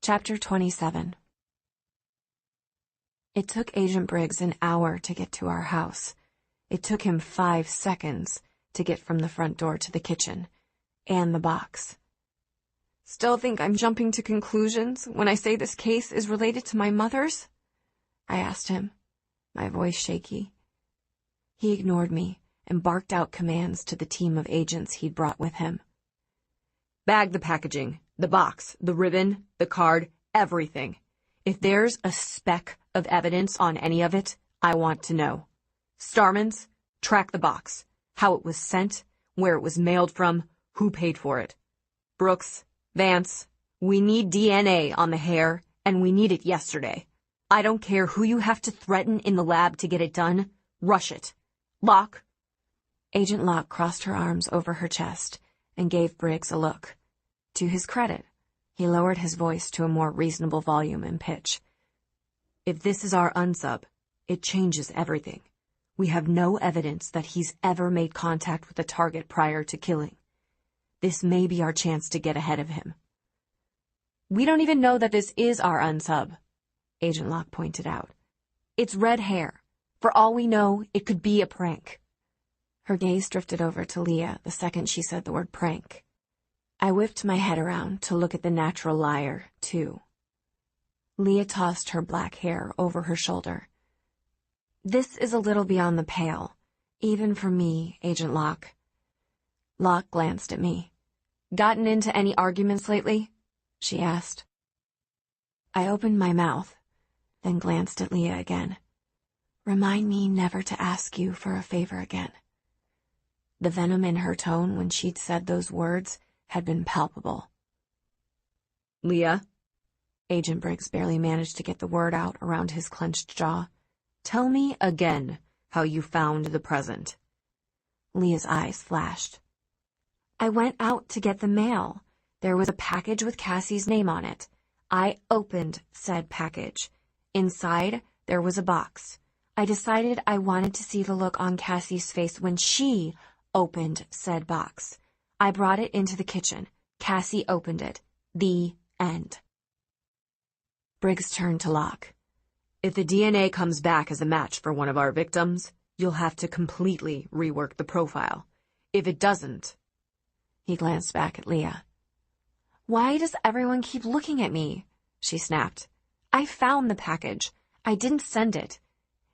Chapter 27. It took Agent Briggs an hour to get to our house. It took him 5 seconds to get from the front door to the kitchen, and the box. Still think I'm jumping to conclusions when I say this case is related to my mother's? I asked him, my voice shaky. He ignored me and barked out commands to the team of agents he'd brought with him. Bag the packaging, the box, the ribbon, the card, everything. If there's a speck of evidence on any of it, I want to know. Starman's, track the box, how it was sent, where it was mailed from, who paid for it. Brooks, Vance, we need DNA on the hair, and we need it yesterday. I don't care who you have to threaten in the lab to get it done. Rush it. Locke. Agent Locke crossed her arms over her chest and gave Briggs a look. To his credit, he lowered his voice to a more reasonable volume and pitch. If this is our unsub, it changes everything. We have no evidence that he's ever made contact with the target prior to killing. This may be our chance to get ahead of him. We don't even know that this is our unsub, Agent Locke pointed out. It's red hair. For all we know, it could be a prank. Her gaze drifted over to Leah the second she said the word prank. I whipped my head around to look at the natural liar, too. Leah tossed her black hair over her shoulder. This is a little beyond the pale, even for me, Agent Locke. Locke glanced at me. Gotten into any arguments lately? She asked. I opened my mouth, then glanced at Leah again. Remind me never to ask you for a favor again. The venom in her tone when she'd said those words had been palpable. Leah? Agent Briggs barely managed to get the word out around his clenched jaw. Tell me again how you found the present. Leah's eyes flashed. I went out to get the mail. There was a package with Cassie's name on it. I opened said package. Inside, there was a box. I decided I wanted to see the look on Cassie's face when she opened said box. I brought it into the kitchen. Cassie opened it. The end. Briggs turned to Locke. If the DNA comes back as a match for one of our victims, you'll have to completely rework the profile. If it doesn't... He glanced back at Leah. Why does everyone keep looking at me? She snapped. I found the package. I didn't send it.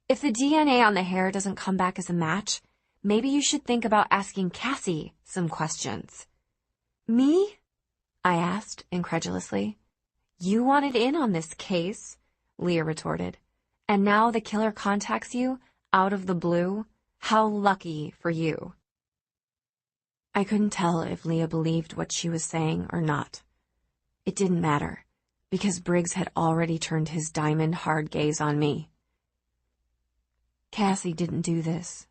If the DNA on the hair doesn't come back as a match, maybe you should think about asking Cassie some questions. Me? I asked incredulously. You wanted in on this case, Leah retorted. And now the killer contacts you out of the blue? How lucky for you. I couldn't tell if Leah believed what she was saying or not. It didn't matter, because Briggs had already turned his diamond-hard gaze on me. Cassie didn't do this.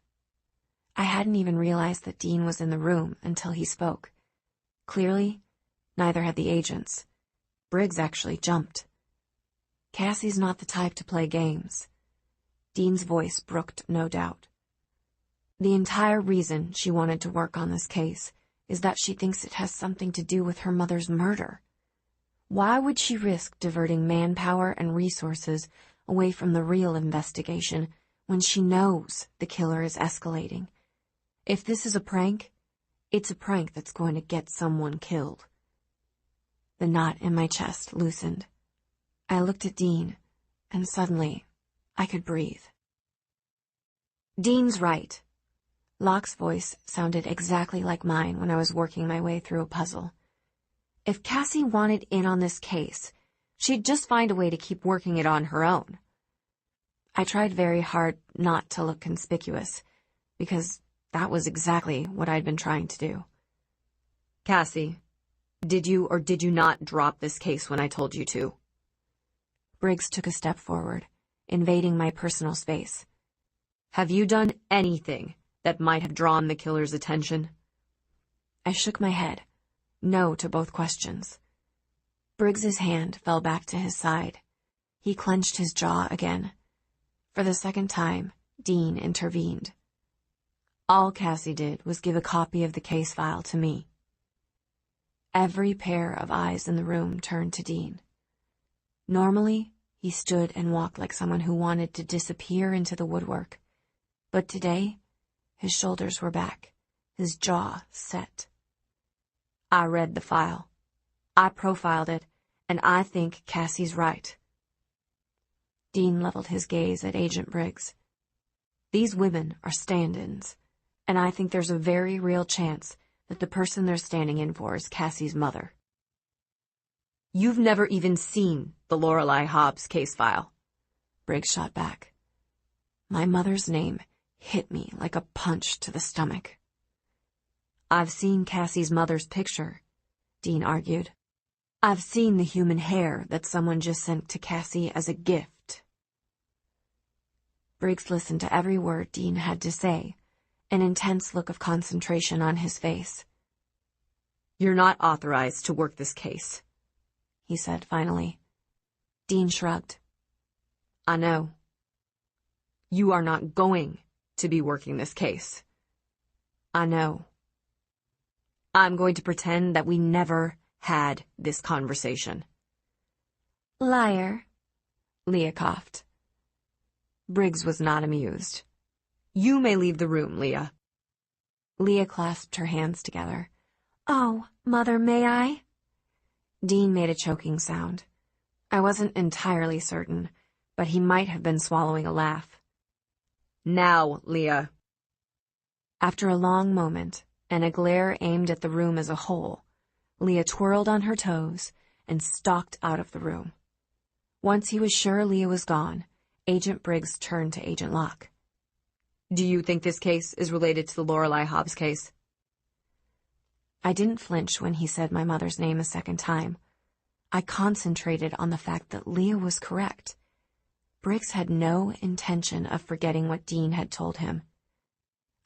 I hadn't even realized that Dean was in the room until he spoke. Clearly, neither had the agents. Briggs actually jumped. Cassie's not the type to play games. Dean's voice brooked no doubt. The entire reason she wanted to work on this case is that she thinks it has something to do with her mother's murder. Why would she risk diverting manpower and resources away from the real investigation when she knows the killer is escalating? If this is a prank, it's a prank that's going to get someone killed. The knot in my chest loosened. I looked at Dean, and suddenly I could breathe. Dean's right. Locke's voice sounded exactly like mine when I was working my way through a puzzle. If Cassie wanted in on this case, she'd just find a way to keep working it on her own. I tried very hard not to look conspicuous, because that was exactly what I'd been trying to do. Cassie, did you or did you not drop this case when I told you to? Briggs took a step forward, invading my personal space. Have you done anything that might have drawn the killer's attention? I shook my head, no to both questions. Briggs's hand fell back to his side. He clenched his jaw again. For the second time, Dean intervened. All Cassie did was give a copy of the case file to me. Every pair of eyes in the room turned to Dean. Normally, he stood and walked like someone who wanted to disappear into the woodwork. But today, his shoulders were back, his jaw set. I read the file. I profiled it, and I think Cassie's right. Dean leveled his gaze at Agent Briggs. These women are stand-ins, and I think there's a very real chance that the person they're standing in for is Cassie's mother. You've never even seen the Lorelei Hobbs case file, Briggs shot back. My mother's name hit me like a punch to the stomach. I've seen Cassie's mother's picture, Dean argued. I've seen the human hair that someone just sent to Cassie as a gift. Briggs listened to every word Dean had to say, an intense look of concentration on his face. You're not authorized to work this case, he said finally. Dean shrugged. I know. You are not going to be working this case. I know. I'm going to pretend that we never had this conversation. Liar, Leah coughed. Briggs was not amused. You may leave the room, Leah. Leah clasped her hands together. Oh, Mother, may I? Dean made a choking sound. I wasn't entirely certain, but he might have been swallowing a laugh. Now, Leah. After a long moment, and a glare aimed at the room as a whole, Leah twirled on her toes and stalked out of the room. Once he was sure Leah was gone, Agent Briggs turned to Agent Locke. Do you think this case is related to the Lorelei Hobbs case? I didn't flinch when he said my mother's name a second time. I concentrated on the fact that Leah was correct. Briggs had no intention of forgetting what Dean had told him.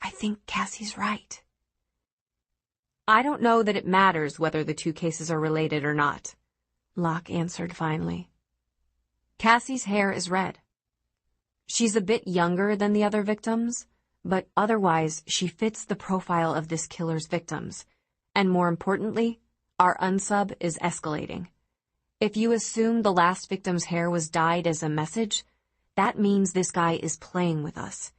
I think Cassie's right. I don't know that it matters whether the two cases are related or not, Locke answered finally. Cassie's hair is red. She's a bit younger than the other victims, but otherwise she fits the profile of this killer's victims. And more importantly, our unsub is escalating. If you assume the last victim's hair was dyed as a message, that means this guy is playing with us.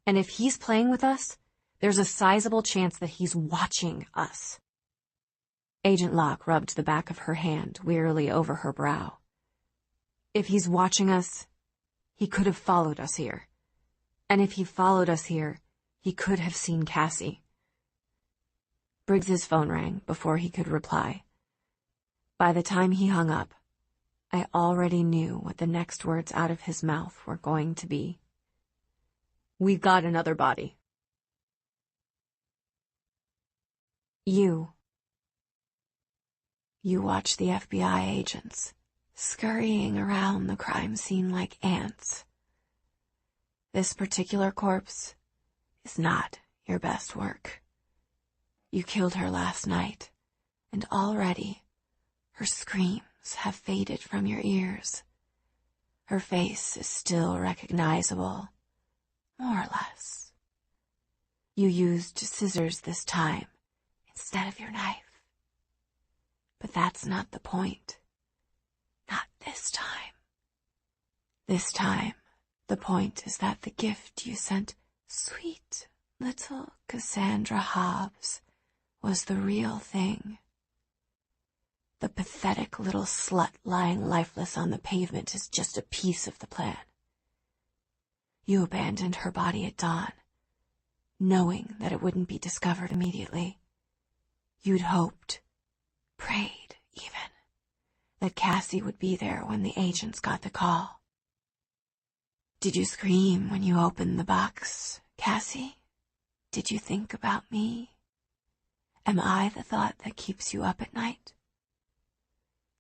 And if he's playing with us, there's a sizable chance that he's watching us. Agent Locke rubbed the back of her hand wearily over her brow. If he's watching us, he could have followed us here. And if he followed us here, he could have seen Cassie. Briggs's phone rang before he could reply. By the time he hung up, I already knew what the next words out of his mouth were going to be. We've got another body. You watch the FBI agents scurrying around the crime scene like ants. This particular corpse is not your best work. You killed her last night, and already her screams have faded from your ears. Her face is still recognizable, more or less. You used scissors this time instead of your knife. But that's not the point. Not this time. This time, the point is that the gift you sent sweet little Cassandra Hobbs was the real thing. The pathetic little slut lying lifeless on the pavement is just a piece of the plan. You abandoned her body at dawn, knowing that it wouldn't be discovered immediately. You'd hoped, prayed even, that Cassie would be there when the agents got the call. Did you scream when you opened the box, Cassie? Did you think about me? Am I the thought that keeps you up at night?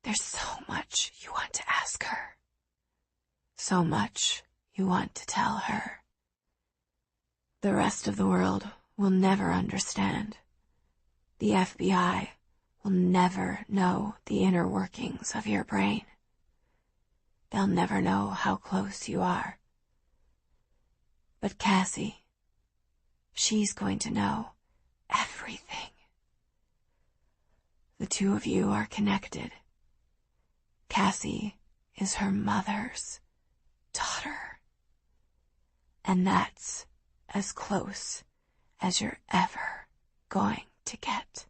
There's so much you want to ask her. So much you want to tell her. The rest of the world will never understand. The FBI will never know the inner workings of your brain. They'll never know how close you are. But Cassie, she's going to know everything. The two of you are connected. Cassie is her mother's daughter. And that's as close as you're ever going to get.